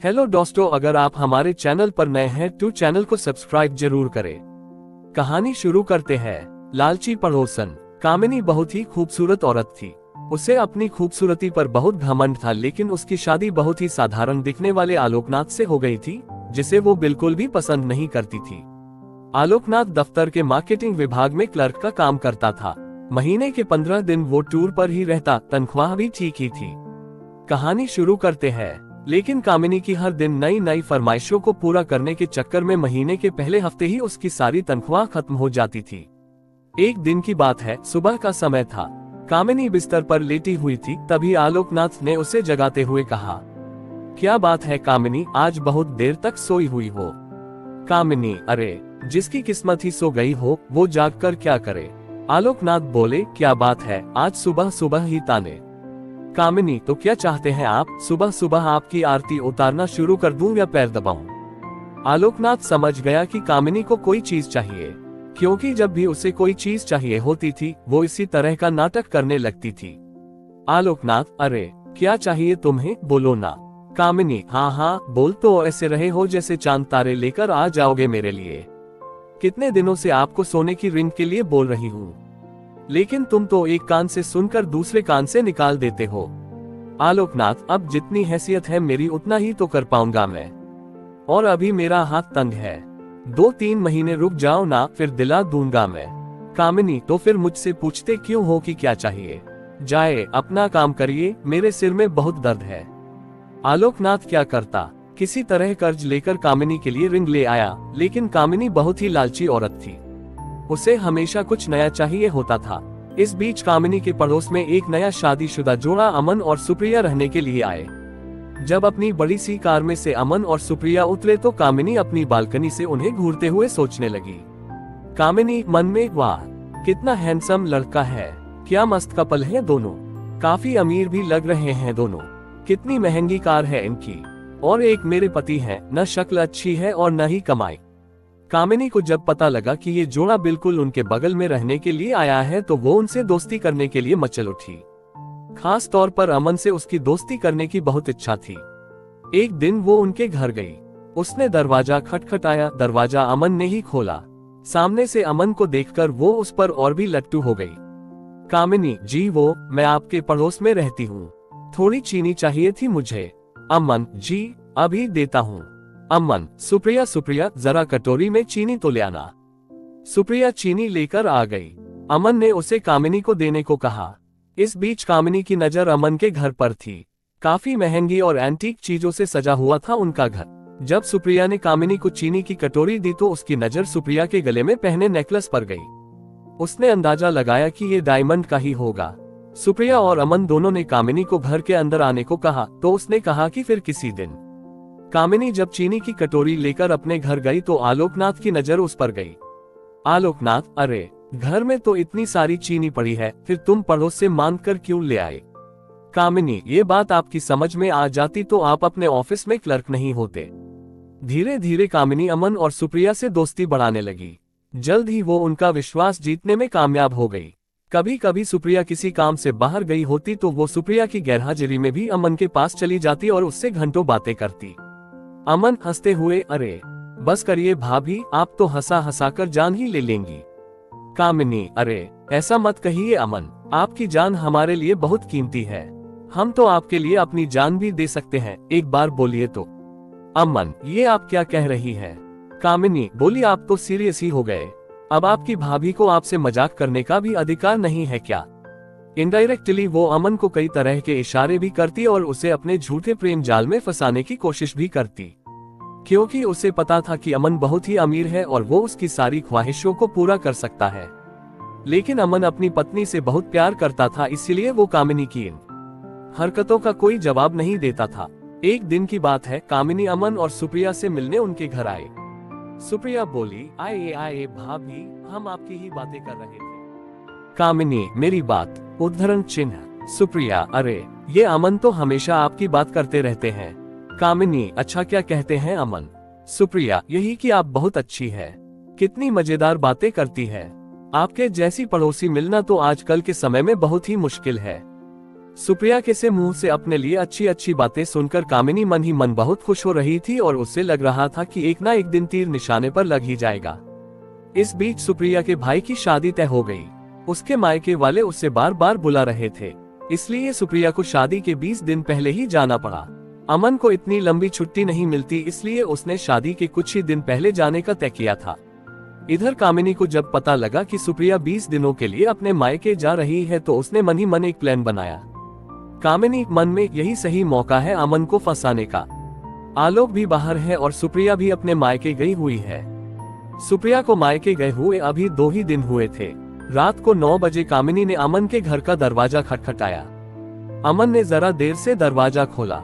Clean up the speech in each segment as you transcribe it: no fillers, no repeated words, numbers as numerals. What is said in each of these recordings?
Hello दोस्तों, अगर आप हमारे चैनल पर नए हैं तो चैनल को सब्सक्राइब जरूर करें। कहानी शुरू करते हैं। लालची पड़ोसन। कामिनी बहुत ही खूबसूरत औरत थी। उसे अपनी खूबसूरती पर बहुत घमंड था, लेकिन उसकी शादी बहुत ही साधारण दिखने वाले आलोकनाथ से हो गई थी, जिसे वो बिल्कुल भी पसंद नहीं करती थी। आलोकनाथ दफ्तर के मार्केटिंग विभाग में क्लर्क का काम करता था। महीने के 15 दिन वो टूर पर ही रहता, तनख्वाह भी ठीक ही थी। कहानी शुरू करते हैं। लेकिन कामिनी की हर दिन नई नई फरमाइशों को पूरा करने के चक्कर में महीने के पहले हफ्ते ही उसकी सारी तनख्वाह खत्म हो जाती थी। एक दिन की बात है, सुबह का समय था। कामिनी बिस्तर पर लेटी हुई थी, तभी आलोकनाथ ने उसे जगाते हुए कहा, क्या बात है कामिनी, आज बहुत देर तक सोई हुई हो? कामिनी, अरे जिसकी किस्मत ही सो गई हो वो जागकर क्या करे? आलोकनाथ बोले, क्या बात है, आज सुबह सुबह ही ताने? कामिनी, तो क्या चाहते हैं आप? सुबह सुबह आपकी आरती उतारना शुरू कर दूं या पैर दबाऊं? आलोकनाथ समझ गया कि कामिनी को कोई चीज चाहिए, क्योंकि जब भी उसे कोई चीज चाहिए होती थी वो इसी तरह का नाटक करने लगती थी। आलोकनाथ, अरे क्या चाहिए तुम्हें, बोलो ना। कामिनी, हाँ हाँ बोल, तो ऐसे रहे हो जैसे चांद तारे लेकर आ जाओगे मेरे लिए। कितने दिनों से आपको सोने की रिंग के लिए बोल रही हूँ, लेकिन तुम तो एक कान से सुनकर दूसरे कान से निकाल देते हो। आलोकनाथ, अब जितनी हैसियत है मेरी उतना ही तो कर पाऊंगा मैं, और अभी मेरा हाथ तंग है। 2-3 महीने रुक जाओ ना, फिर दिला दूंगा मैं। कामिनी, तो फिर मुझसे पूछते क्यों हो कि क्या चाहिए? जाए अपना काम करिए, मेरे सिर में बहुत दर्द है। आलोकनाथ क्या करता, किसी तरह कर्ज लेकर कामिनी के लिए रिंग ले आया, लेकिन कामिनी बहुत ही लालची औरत थी। उसे हमेशा कुछ नया चाहिए होता था। इस बीच कामिनी के पड़ोस में एक नया शादीशुदा जोड़ा अमन और सुप्रिया रहने के लिए आए। जब अपनी बड़ी सी कार में से अमन और सुप्रिया उतरे तो कामिनी अपनी बालकनी से उन्हें घूरते हुए सोचने लगी। कामिनी मन में, वाह कितना हैंडसम लड़का है, क्या मस्त कपल है दोनों, काफी अमीर भी लग रहे हैं दोनों, कितनी महंगी कार है इनकी, और एक मेरे पति है, न शक्ल अच्छी है और न ही कमाई। कामिनी को जब पता लगा कि ये जोड़ा बिल्कुल उनके बगल में रहने के लिए आया है तो वो उनसे दोस्ती करने के लिए मचल उठी। खास तौर पर अमन से उसकी दोस्ती करने की बहुत इच्छा थी। एक दिन वो उनके घर गई। उसने दरवाजा खटखटाया, दरवाजा अमन ने ही खोला। सामने से अमन को देखकर वो उस पर और भी लट्टू हो गई। कामिनी जी, वो मैं आपके पड़ोस में रहती हूँ, थोड़ी चीनी चाहिए थी मुझे। अमन जी, अभी देता हूँ। अमन, सुप्रिया सुप्रिया जरा कटोरी में चीनी तो ले आना। सुप्रिया चीनी लेकर आ गई। अमन ने उसे कामिनी को देने को कहा। इस बीच कामिनी की नजर अमन के घर पर थी। काफी महंगी और एंटीक चीजों से सजा हुआ था उनका घर। जब सुप्रिया ने कामिनी को चीनी की कटोरी दी तो उसकी नजर सुप्रिया के गले में पहने नेकलेस पर गई। उसने अंदाजा लगाया कि ये डायमंड का ही होगा। सुप्रिया और अमन दोनों ने कामिनी को घर के अंदर आने को कहा तो उसने कहा कि फिर किसी दिन। कामिनी जब चीनी की कटोरी लेकर अपने घर गई तो आलोकनाथ की नजर उस पर गई। आलोकनाथ, अरे घर में तो इतनी सारी चीनी पड़ी है, फिर तुम पड़ोस से मांग कर क्यों ले आए? कामिनी, ये बात आपकी समझ में आ जाती तो आप अपने ऑफिस में क्लर्क नहीं होते। धीरे धीरे कामिनी अमन और सुप्रिया से दोस्ती बढ़ाने लगी। जल्द ही वो उनका विश्वास जीतने में कामयाब हो गई। कभी कभी सुप्रिया किसी काम से बाहर गई होती तो वो सुप्रिया की गैरहाजिरी में भी अमन के पास चली जाती और उससे घंटों बातें करती। अमन हंसते हुए, अरे बस करिए भाभी, आप तो हंसा हंसा कर जान ही ले लेंगी। कामिनी, अरे ऐसा मत कहिए अमन, आपकी जान हमारे लिए बहुत कीमती है, हम तो आपके लिए अपनी जान भी दे सकते हैं, एक बार बोलिए तो। अमन, ये आप क्या कह रही है? कामिनी बोली, आप तो सीरियस ही हो गए, अब आपकी भाभी को आपसे मजाक करने का भी अधिकार नहीं है क्या? इनडायरेक्टली वो अमन को कई तरह के इशारे भी करती और उसे अपने झूठे प्रेम जाल में फंसाने की कोशिश भी करती, क्योंकि उसे पता था कि अमन बहुत ही अमीर है और वो उसकी सारी ख्वाहिशों को पूरा कर सकता है। लेकिन अमन अपनी पत्नी से बहुत प्यार करता था, इसलिए वो कामिनी की इन हरकतों का कोई जवाब नहीं देता था। एक दिन की बात है, कामिनी अमन और सुप्रिया से मिलने उनके घर आए। सुप्रिया बोली, आए आए भाभी, हम आपकी ही बातें कर रहे थे। कामिनी, मेरी बात? उद्धरण चिन्ह। सुप्रिया, अरे ये अमन तो हमेशा आपकी बात करते रहते हैं। कामिनी, अच्छा क्या कहते हैं अमन? सुप्रिया, यही कि आप बहुत अच्छी है, कितनी मजेदार बातें करती है, आपके जैसी पड़ोसी मिलना तो आजकल के समय में बहुत ही मुश्किल है। सुप्रिया के से मुंह से अपने लिए अच्छी अच्छी बातें सुनकर कामिनी मन ही मन बहुत खुश हो रही थी और उससे लग रहा था कि एक ना एक दिन तीर निशाने पर लग ही जाएगा। इस बीच सुप्रिया के भाई की शादी तय हो गई। उसके मायके वाले उससे बार बार बुला रहे थे, इसलिए सुप्रिया को शादी के 20 दिन पहले ही जाना पड़ा। अमन को इतनी लंबी छुट्टी नहीं मिलती, इसलिए उसने शादी के कुछ ही दिन पहले जाने का तय किया था। इधर कामिनी को जब पता लगा कि सुप्रिया 20 दिनों के लिए अपने मायके जा रही है तो उसने मन ही मन एक प्लान बनाया। कामिनी मन में यही सही मौका है अमन को फंसाने का। आलोक भी बाहर है और सुप्रिया भी अपने मायके गई हुई है। सुप्रिया को मायके गए हुए अभी 2 ही दिन हुए थे। रात को 9 बजे कामिनी ने अमन के घर का दरवाजा खटखटाया। अमन ने जरा देर से दरवाजा खोला।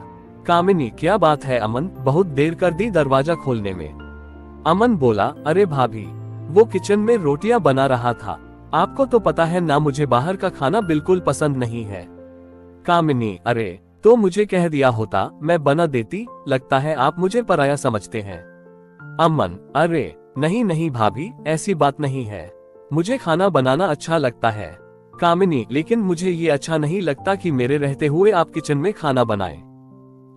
कामिनी, क्या बात है अमन, बहुत देर कर दी दरवाजा खोलने में। अमन बोला, अरे भाभी, वो किचन में रोटियां बना रहा था। आपको तो पता है ना, मुझे बाहर का खाना बिल्कुल पसंद नहीं है। कामिनी, अरे तो मुझे कह दिया होता, मैं बना देती। लगता है आप मुझे पराया समझते हैं। अमन, अरे नहीं नहीं भाभी, ऐसी बात नहीं है, मुझे खाना बनाना अच्छा लगता है। कामिनी, लेकिन मुझे ये अच्छा नहीं लगता कि मेरे रहते हुए आप किचन में खाना बनाएं।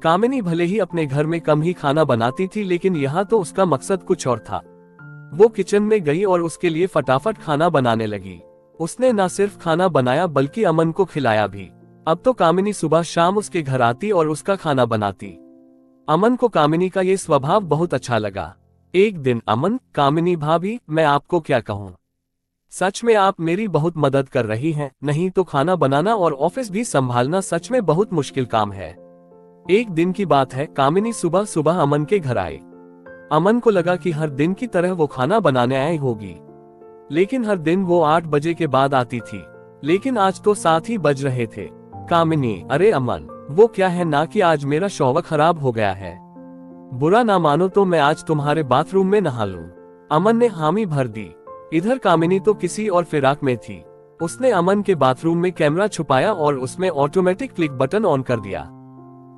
कामिनी भले ही अपने घर में कम ही खाना बनाती थी, लेकिन यहाँ तो उसका मकसद कुछ और था। वो किचन में गई और उसके लिए फटाफट खाना बनाने लगी। उसने न सिर्फ खाना बनाया बल्कि अमन को खिलाया भी। अब तो कामिनी सुबह शाम उसके घर आती और उसका खाना बनाती। अमन को कामिनी का ये स्वभाव बहुत अच्छा लगा। एक दिन अमन, कामिनी भाभी, मैं आपको क्या कहूँ, सच में आप मेरी बहुत मदद कर रही हैं, नहीं तो खाना बनाना और ऑफिस भी संभालना सच में बहुत मुश्किल काम है। एक दिन की बात है, कामिनी सुबह सुबह अमन के घर आई। अमन को लगा कि हर दिन की तरह वो खाना बनाने आई होगी, लेकिन हर दिन वो 8 बजे के बाद आती थी, लेकिन आज तो 7 ही बज रहे थे। कामिनी, अरे अमन, वो क्या है ना कि आज मेरा शॉवर खराब हो गया है। बुरा ना मानो तो मैं आज तुम्हारे बाथरूम में नहा लूं। अमन ने हामी भर दी। इधर कामिनी तो किसी और फिराक में थी। उसने अमन के बाथरूम में कैमरा छुपाया और उसमें ऑटोमेटिक क्लिक बटन ऑन कर दिया।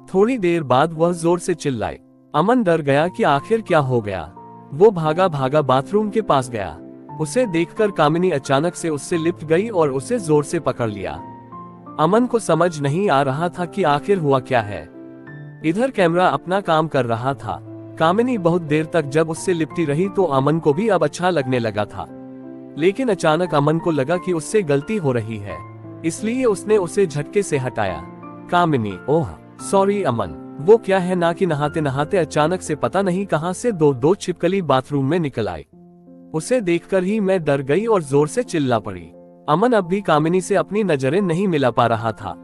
थोड़ी देर बाद वह जोर से चिल्लाई। अमन डर गया कि आखिर क्या हो गया। वो भागा भागा बाथरूम के पास गया। उसे देखकर कामिनी अचानक से उससे लिपट गई और उसे जोर से पकड़ लिया। अमन को समझ नहीं आ रहा था कि आखिर हुआ क्या है। इधर कैमरा अपना काम कर रहा था। कामिनी बहुत देर तक जब उससे लिपटी रही तो अमन को भी अब अच्छा लगने लगा था, लेकिन अचानक अमन को लगा कि उससे गलती हो रही है, इसलिए उसने उसे झटके से हटाया। कामिनी, ओह सॉरी अमन, वो क्या है ना कि नहाते नहाते अचानक से पता नहीं कहां से दो छिपकली बाथरूम में निकल आई। उसे देखकर ही मैं डर गई और जोर से चिल्ला पड़ी। अमन अब भी कामिनी से अपनी नजरें नहीं मिला पा रहा था।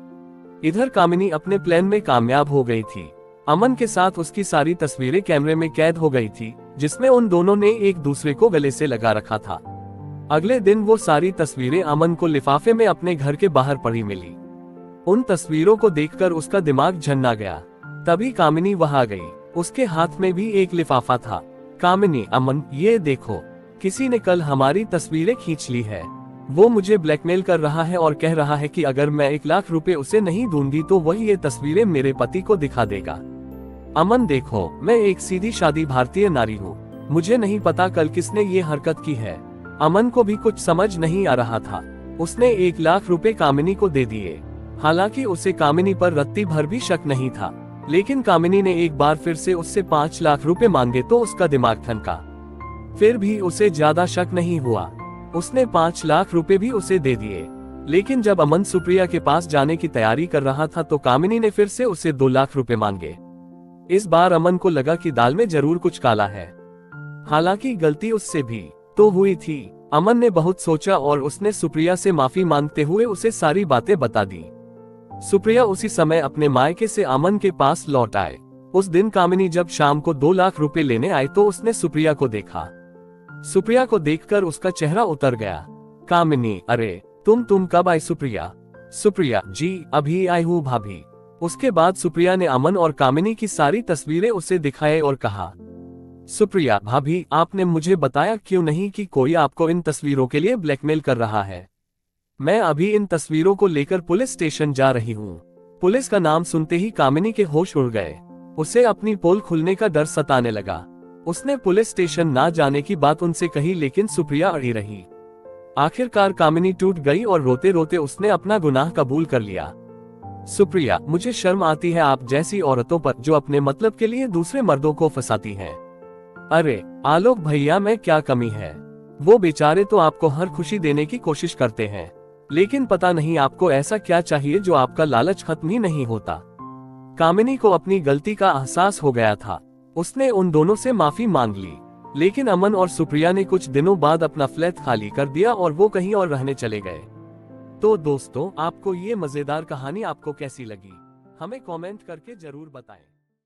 इधर कामिनी अपने प्लान में कामयाब हो गई थी। अमन के साथ उसकी सारी तस्वीरें कैमरे में कैद हो गई थी, जिसमें उन दोनों ने एक दूसरे को गले से लगा रखा था। अगले दिन वो सारी तस्वीरें अमन को लिफाफे में अपने घर के बाहर पड़ी मिली। उन तस्वीरों को देखकर उसका दिमाग झन्ना गया। तभी कामिनी वहां गई। उसके हाथ में भी एक लिफाफा था। कामिनी, अमन, ये देखो, किसी ने कल हमारी तस्वीरें खींच ली है। वो मुझे ब्लैकमेल कर रहा है और कह रहा है कि अगर मैं 1 लाख रुपए उसे नहीं दूंगी तो वही ये तस्वीरें मेरे पति को दिखा देगा। अमन देखो, मैं एक सीधी शादी भारतीय नारी हूँ। मुझे नहीं पता कल किसने ये हरकत की है। अमन को भी कुछ समझ नहीं आ रहा था। उसने 1 लाख रुपए कामिनी को दे दिए। हालांकि उसे कामिनी पर रत्ती भर भी शक नहीं था, लेकिन कामिनी ने एक बार फिर से उससे 5 लाख रुपए मांगे तो उसका दिमाग ठनका। फिर भी उसे ज्यादा शक नहीं हुआ। उसने 5 लाख रुपए भी उसे दे दिए। लेकिन जब अमन सुप्रिया के पास जाने की तैयारी कर रहा था तो कामिनी ने फिर से उसे 2 लाख रुपए मांगे। इस बार अमन को लगा कि दाल में जरूर कुछ काला है। हालांकि गलती उससे भी तो हुई थी। अमन ने बहुत सोचा और उसने सुप्रिया से माफी मांगते हुए उसे सारी बातें बता दी। सुप्रिया उसी समय अपने मायके से अमन के पास लौट आए। उस दिन कामिनी जब शाम को 2 लाख रुपए लेने आई तो उसने सुप्रिया को देखा। सुप्रिया को देखकर उसका चेहरा उतर गया। कामिनी, अरे तुम कब आई? सुप्रिया, जी अभी आई हूँ भाभी। उसके बाद सुप्रिया ने अमन और कामिनी की सारी तस्वीरें उसे दिखाए और कहा, सुप्रिया भाभी, आपने मुझे बताया क्यों नहीं कि कोई आपको इन तस्वीरों के लिए ब्लैकमेल कर रहा है। मैं अभी इन तस्वीरों को लेकर पुलिस स्टेशन जा रही हूँ। पुलिस का नाम सुनते ही कामिनी के होश उड़ गए। उसे अपनी पोल खुलने का डर सताने लगा। उसने पुलिस स्टेशन ना जाने की बात उनसे कही, लेकिन सुप्रिया अड़ी रही। आखिरकार कामिनी टूट गई और रोते रोते उसने अपना गुनाह कबूल कर लिया। सुप्रिया, मुझे शर्म आती है आप जैसी औरतों पर जो अपने मतलब के लिए दूसरे मर्दों को फंसाती हैं। अरे आलोक भैया, में क्या कमी है? वो बेचारे तो आपको हर खुशी देने की कोशिश करते हैं, लेकिन पता नहीं आपको ऐसा क्या चाहिए जो आपका लालच खत्म ही नहीं होता। कामिनी को अपनी गलती का एहसास हो गया था। उसने उन दोनों से माफी मांग ली, लेकिन अमन और सुप्रिया ने कुछ दिनों बाद अपना फ्लैट खाली कर दिया और वो कहीं और रहने चले गए। तो दोस्तों, आपको ये मजेदार कहानी आपको कैसी लगी, हमें कमेंट करके जरूर बताएं।